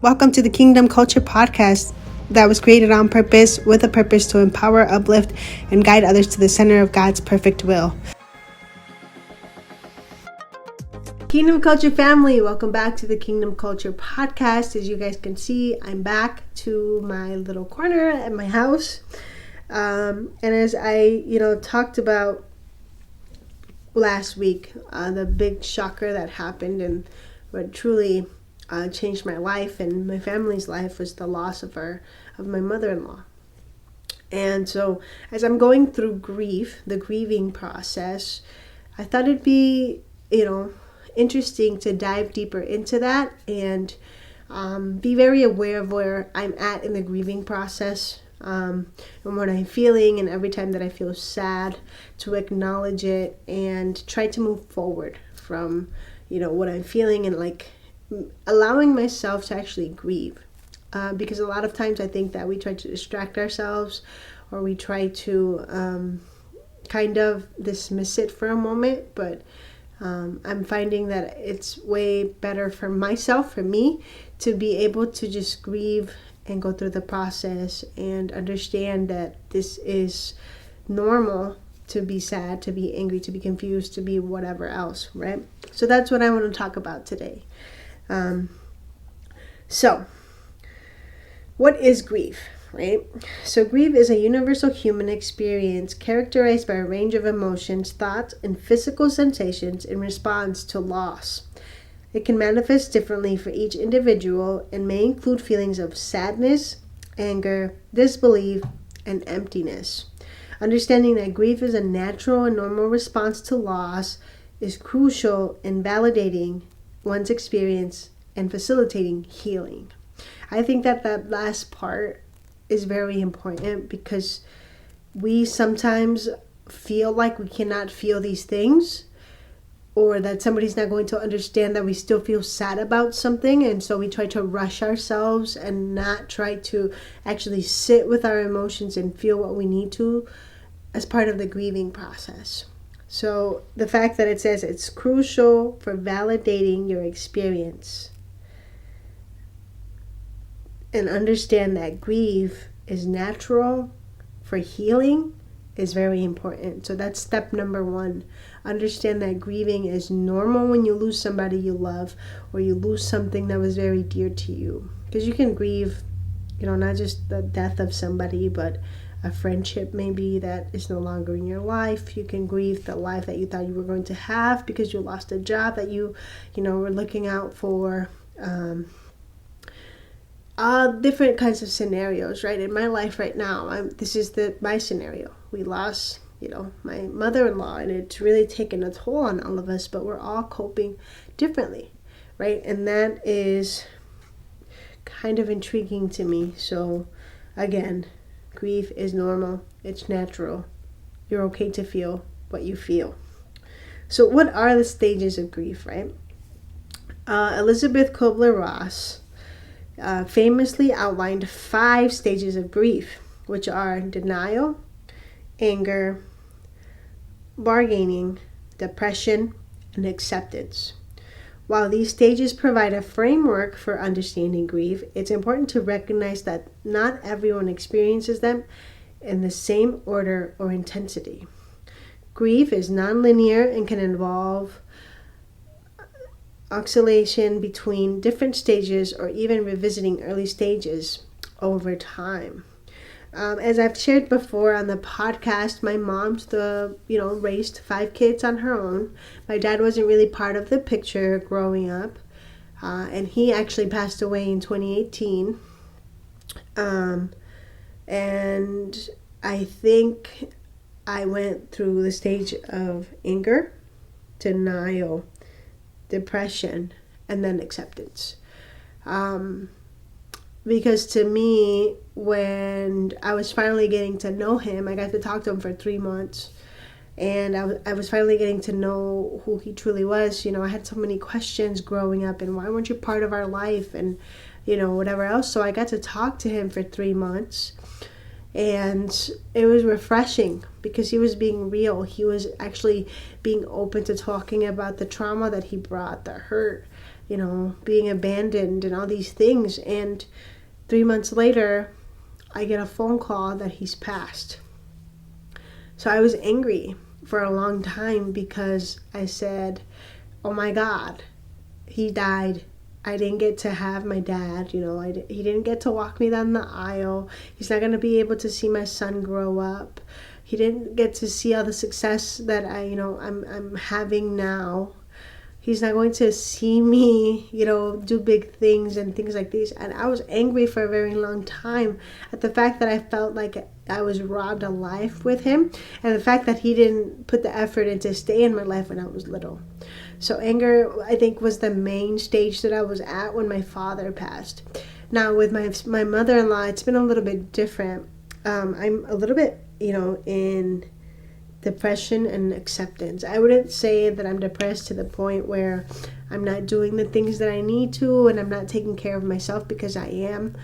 Welcome to the Kingdom Culture Podcast that was created on purpose with a purpose to empower, uplift, and guide others to the center of God's perfect will. Kingdom Culture family, welcome back to the Kingdom Culture Podcast. As you guys can see, I'm back to my little corner at my house. And as I, talked about last week, the big shocker that happened and what truly changed my life and my family's life was the loss of my mother-in-law. And so as I'm going through the grieving process, I thought it'd be, interesting to dive deeper into that and be very aware of where I'm at in the grieving process and what I'm feeling, and every time that I feel sad, to acknowledge it and try to move forward from, what I'm feeling, and allowing myself to actually grieve. Because a lot of times I think that we try to distract ourselves, or we try to kind of dismiss it for a moment, but I'm finding that it's way better for me, to be able to just grieve and go through the process and understand that this is normal, to be sad, to be angry, to be confused, to be whatever else, right? So that's what I want to talk about today. So what is grief, right? So grief is a universal human experience characterized by a range of emotions, thoughts, and physical sensations in response to loss. It can manifest differently for each individual and may include feelings of sadness, anger, disbelief, and emptiness. Understanding that grief is a natural and normal response to loss is crucial in validating one's experience and facilitating healing. I think that last part is very important, because we sometimes feel like we cannot feel these things, or that somebody's not going to understand that we still feel sad about something, and so we try to rush ourselves and not try to actually sit with our emotions and feel what we need to as part of the grieving process. So the fact that it says it's crucial for validating your experience, and understand that grief is natural for healing, is very important. So that's step number one. Understand that grieving is normal when you lose somebody you love, or you lose something that was very dear to you. Because you can grieve, not just the death of somebody, but a friendship maybe that is no longer in your life. You can grieve the life that you thought you were going to have because you lost a job that you were looking out for. Different kinds of scenarios, right? In my life right now, this is my scenario. We lost, my mother-in-law, and it's really taken a toll on all of us, but we're all coping differently, right? And that is kind of intriguing to me. So again, grief is normal. It's natural. You're okay to feel what you feel. So what are the stages of grief, right? Elizabeth Kubler-Ross famously outlined 5 stages of grief, which are denial, anger, bargaining, depression, and acceptance. While these stages provide a framework for understanding grief, it's important to recognize that not everyone experiences them in the same order or intensity. Grief is nonlinear and can involve oscillation between different stages, or even revisiting early stages over time. As I've shared before on the podcast, my mom's raised 5 kids on her own. My dad wasn't really part of the picture growing up, and he actually passed away in 2018. And I think I went through the stage of anger, denial, depression, and then acceptance. Because to me, when I was finally getting to know him, I got to talk to him for 3 months, and I was finally getting to know who he truly was. I had so many questions growing up, and why weren't you part of our life, and whatever else. So I got to talk to him for 3 months, and it was refreshing because he was being real. He was actually being open to talking about the trauma that he brought, the hurt, being abandoned and all these things. And 3 months later, I get a phone call that he's passed. So I was angry for a long time because I said, oh my God, he died. I didn't get to have my dad, he didn't get to walk me down the aisle. He's not going to be able to see my son grow up. He didn't get to see all the success that I'm having now. He's not going to see me, do big things and things like these. And I was angry for a very long time at the fact that I felt like I was robbed of life with him, and the fact that he didn't put the effort in to stay in my life when I was little. So anger, I think, was the main stage that I was at when my father passed. Now with my mother-in-law, it's been a little bit different. I'm a little bit, in depression and acceptance. I wouldn't say that I'm depressed to the point where I'm not doing the things that I need to and I'm not taking care of myself, because I am.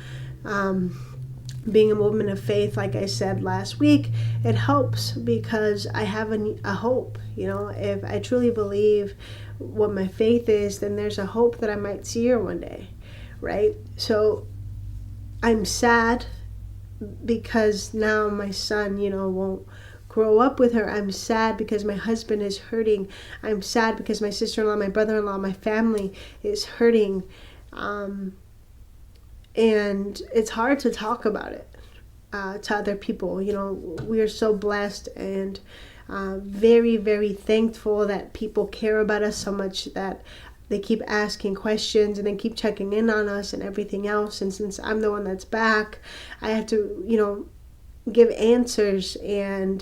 Being a woman of faith, like I said last week, it helps because I have a hope. If I truly believe what my faith is, then there's a hope that I might see her one day, right? So I'm sad because now my son, won't grow up with her. I'm sad because my husband is hurting. I'm sad because my sister-in-law, my brother-in-law, my family is hurting. And it's hard to talk about it to other people. We are so blessed and very, very thankful that people care about us so much that they keep asking questions and they keep checking in on us and everything else. And since I'm the one that's back, I have to, give answers and,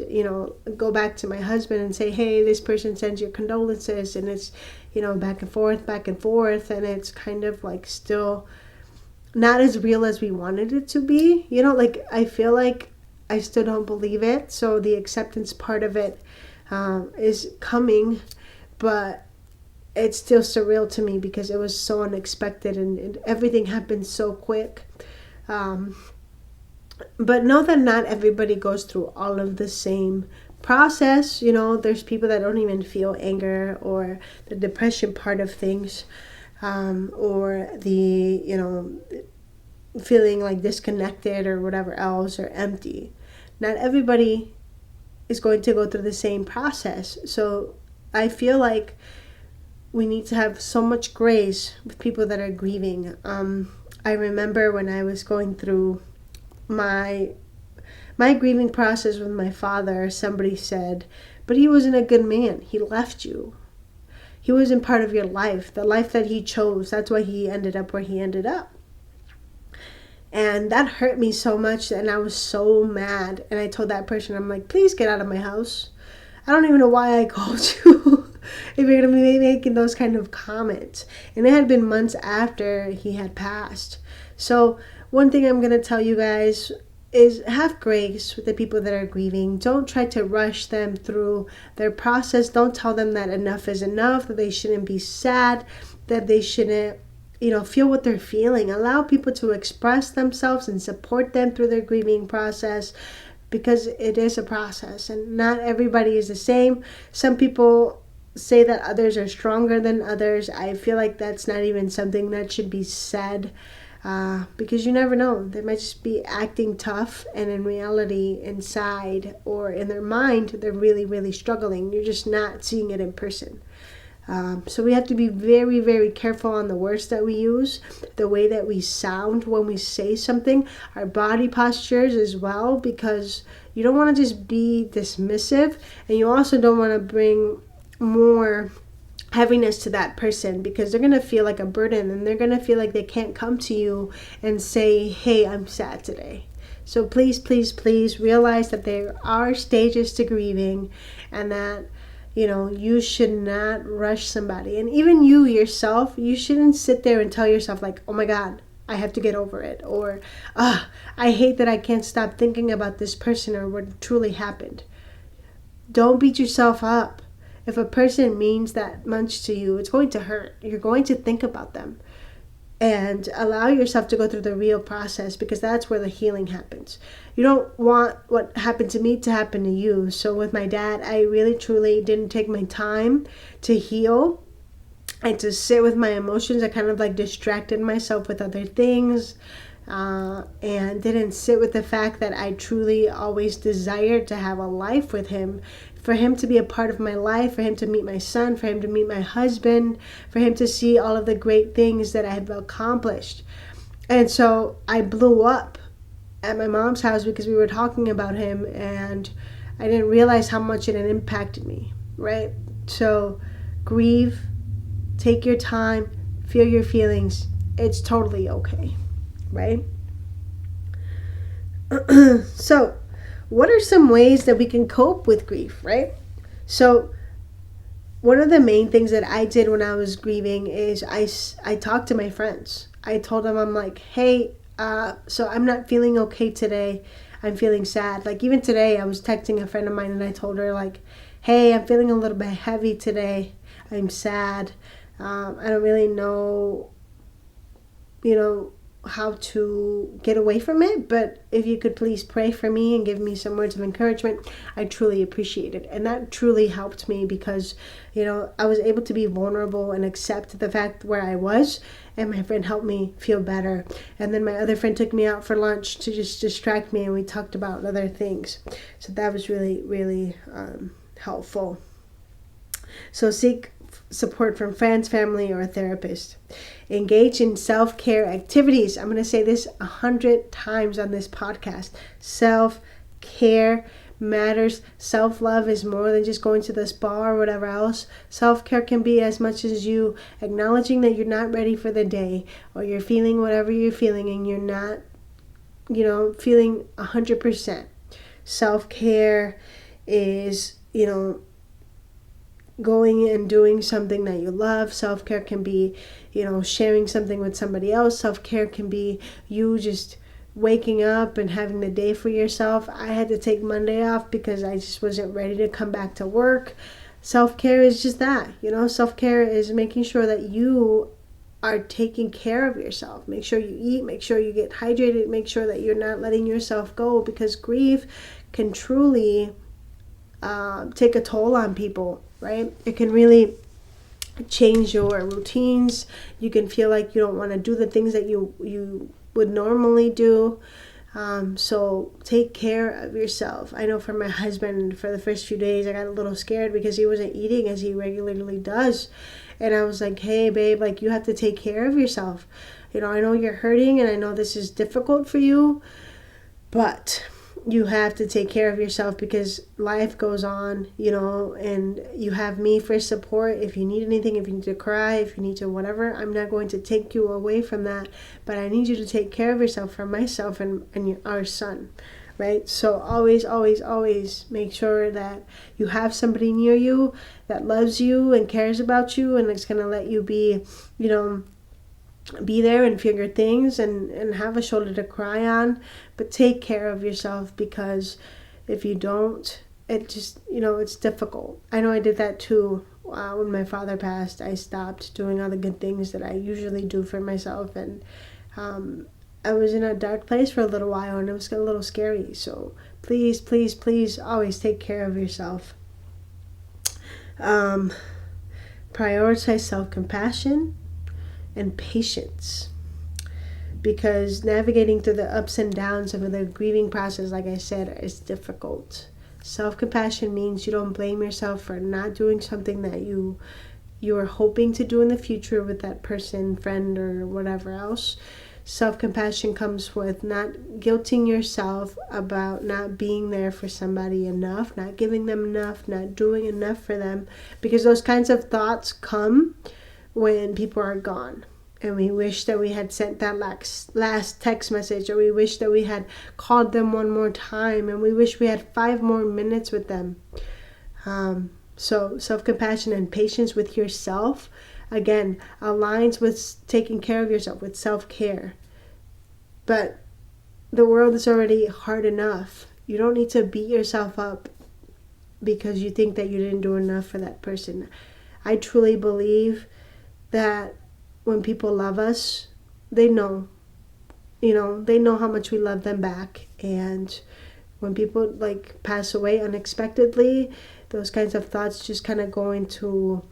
go back to my husband and say, hey, this person sends your condolences. And it's, back and forth. And it's kind of like still not as real as we wanted it to be. I feel like I still don't believe it. So the acceptance part of it is coming, but it's still surreal to me because it was so unexpected and everything happened so quick. But know that not everybody goes through all of the same process. There's people that don't even feel anger or the depression part of things, or the, feeling like disconnected or whatever else, or empty. Not everybody is going to go through the same process. So I feel like we need to have so much grace with people that are grieving. I remember when I was going through my grieving process with my father, somebody said, but he wasn't a good man. He left you. He wasn't part of your life, the life that he chose. That's why he ended up where he ended up. And that hurt me so much, and I was so mad. And I told that person, I'm like, please get out of my house. I don't even know why I called you if you're going to be making those kind of comments. And it had been months after he had passed. So one thing I'm going to tell you guys is have grace with the people that are grieving. Don't try to rush them through their process. Don't tell them that enough is enough, that they shouldn't be sad, that they shouldn't, feel what they're feeling. Allow people to express themselves and support them through their grieving process, because it is a process and not everybody is the same. Some people say that others are stronger than others. I feel like that's not even something that should be said. Because you never know. They might just be acting tough, and in reality, inside or in their mind, they're really, really struggling. You're just not seeing it in person. So we have to be very, very careful on the words that we use, the way that we sound when we say something, our body postures as well, because you don't want to just be dismissive, and you also don't want to bring more heaviness to that person, because they're going to feel like a burden, and they're going to feel like they can't come to you and say, hey, I'm sad today. So please, please, please realize that there are stages to grieving, and that you should not rush somebody. And even you yourself, you shouldn't sit there and tell yourself like, oh my God, I have to get over it, or I hate that I can't stop thinking about this person or what truly happened. Don't beat yourself up. If a person means that much to you, it's going to hurt. You're going to think about them. And allow yourself to go through the real process, because that's where the healing happens. You don't want what happened to me to happen to you. So with my dad, I really truly didn't take my time to heal. and to sit with my emotions. I kind of like distracted myself with other things, and didn't sit with the fact that I truly always desired to have a life with him, for him to be a part of my life, for him to meet my son, for him to meet my husband, for him to see all of the great things that I have accomplished. And so I blew up at my mom's house because we were talking about him, and I didn't realize how much it had impacted me, right? So grieve, take your time, feel your feelings. It's totally okay, right? So what are some ways that we can cope with grief, right? So one of the main things that I did when I was grieving is I talked to my friends. I told them, I'm like, hey, so I'm not feeling okay today. I'm feeling sad. Like even today, I was texting a friend of mine and I told her like, hey, I'm feeling a little bit heavy today. I'm sad. I don't really know, how to get away from it, but if you could please pray for me and give me some words of encouragement, I truly appreciate it. And that truly helped me because, I was able to be vulnerable and accept the fact where I was, and my friend helped me feel better. And then my other friend took me out for lunch to just distract me, and we talked about other things. So that was really, really helpful. So seek support from friends, family, or a therapist. Engage in self-care activities. I'm going to say this 100 times on this podcast. Self-care matters. Self-love is more than just going to the spa or whatever else. Self-care can be as much as you acknowledging that you're not ready for the day, or you're feeling whatever you're feeling and you're not, feeling 100%. Self-care is, going and doing something that you love. Self-care can be, sharing something with somebody else. Self-care can be you just waking up and having the day for yourself. I had to take Monday off because I just wasn't ready to come back to work. Self-care is just that, self-care is making sure that you are taking care of yourself. Make sure you eat, make sure you get hydrated, make sure that you're not letting yourself go, because grief can truly take a toll on people, right? It can really change your routines. You can feel like you don't want to do the things that you would normally do. So take care of yourself. I know for my husband, for the first few days, I got a little scared because he wasn't eating as he regularly does. And I was like, hey, babe, like you have to take care of yourself. I know you're hurting and I know this is difficult for you, but you have to take care of yourself because life goes on, and you have me for support. If you need anything, if you need to cry, if you need to whatever, I'm not going to take you away from that, but I need you to take care of yourself for myself and our son, right? So always, always, always make sure that you have somebody near you that loves you and cares about you and is going to let you be there and feel your things and have a shoulder to cry on, but take care of yourself, because if you don't, it just, it's difficult. I know I did that too. When my father passed, I stopped doing all the good things that I usually do for myself, and I was in a dark place for a little while, and it was a little scary. So please, please, please always take care of yourself. Prioritize self-compassion and patience, because navigating through the ups and downs of the grieving process, like I said, is difficult. Self-compassion means you don't blame yourself for not doing something that you are hoping to do in the future with that person, friend, or whatever else. Self-compassion comes with not guilting yourself about not being there for somebody enough, not giving them enough, not doing enough for them, because those kinds of thoughts come when people are gone, and we wish that we had sent that last text message, or we wish that we had called them one more time, and we wish we had 5 more minutes with them. So self-compassion and patience with yourself, again, aligns with taking care of yourself, with self-care. But the world is already hard enough. You don't need to beat yourself up because you think that you didn't do enough for that person. I truly believe that when people love us, they know how much we love them back. And when people pass away unexpectedly, those kinds of thoughts just kind of go into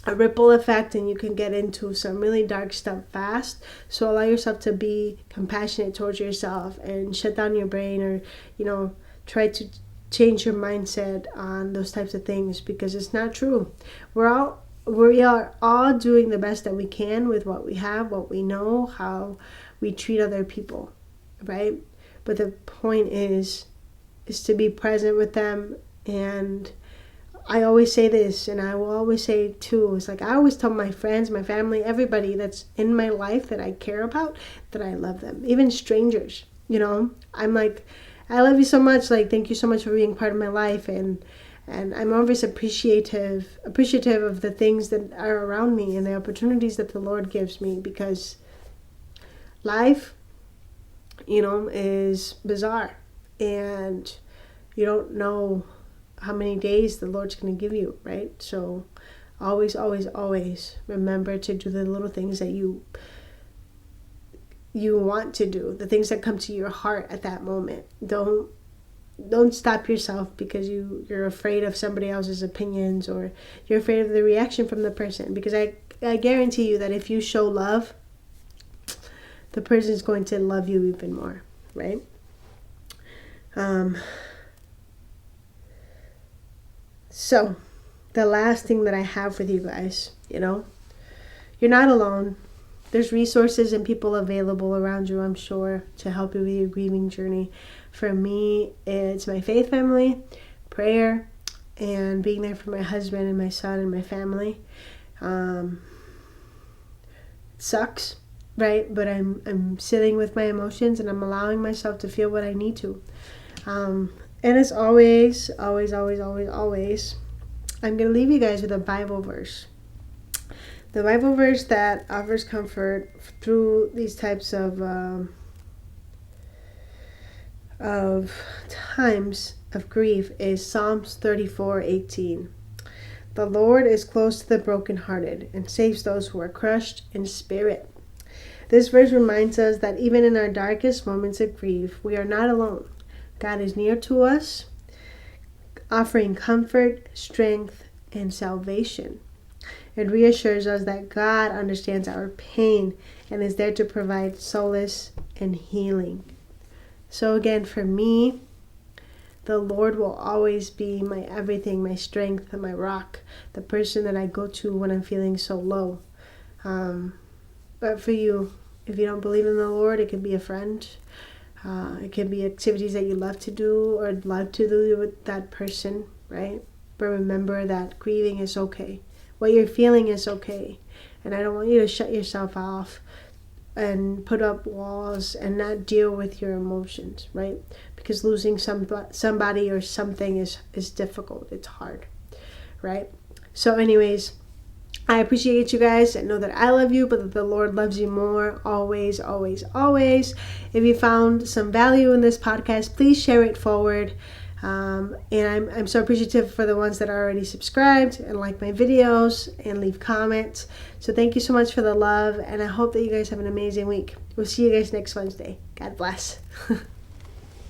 a ripple effect, and you can get into some really dark stuff fast. So allow yourself to be compassionate towards yourself and shut down your brain, or try to change your mindset on those types of things, because it's not true. We are all doing the best that we can with what we have, what we know, how we treat other people, right? But the point is to be present with them. And I always say this, and I will always say it too, it's like I always tell my friends, my family, everybody that's in my life that I care about, that I love them. Even strangers, I'm like, I love you so much, like, thank you so much for being part of my life. And I'm always appreciative of the things that are around me and the opportunities that the Lord gives me, because life, is bizarre, and you don't know how many days the Lord's going to give you, right? So always, always, always remember to do the little things that you want to do, the things that come to your heart at that moment. Don't stop yourself because you're afraid of somebody else's opinions, or you're afraid of the reaction from the person, because I guarantee you that if you show love, the person is going to love you even more, right? So the last thing that I have with you guys, you're not alone. There's resources and people available around you, I'm sure, to help you with your grieving journey. For me, it's my faith family, prayer, and being there for my husband and my son and my family. It sucks, right? But I'm sitting with my emotions, and I'm allowing myself to feel what I need to. And as always, always, always, always, always, I'm going to leave you guys with a Bible verse. The Bible verse that offers comfort through these types of times of grief is Psalms 34:18. The Lord is close to the brokenhearted and saves those who are crushed in spirit. This verse reminds us that even in our darkest moments of grief, we are not alone. God is near to us, offering comfort, strength, and salvation. It reassures us that God understands our pain and is there to provide solace and healing. So again, for me, the Lord will always be my everything, my strength, and my rock, the person that I go to when I'm feeling so low. But for you, if you don't believe in the Lord, it could be a friend. It can be activities that you love to do or love to do with that person, right? But remember that grieving is okay. What you're feeling is okay. And I don't want you to shut yourself off and put up walls and not deal with your emotions, right? Because losing somebody or something is difficult. It's hard, right? So anyways, I appreciate you guys and know that I love you, but that the Lord loves you more, always, always, always. If you found some value in this podcast, please share it forward. And I'm so appreciative for the ones that are already subscribed and like my videos and leave comments. So thank you so much for the love, and I hope that you guys have an amazing week. We'll see you guys next Wednesday. God bless.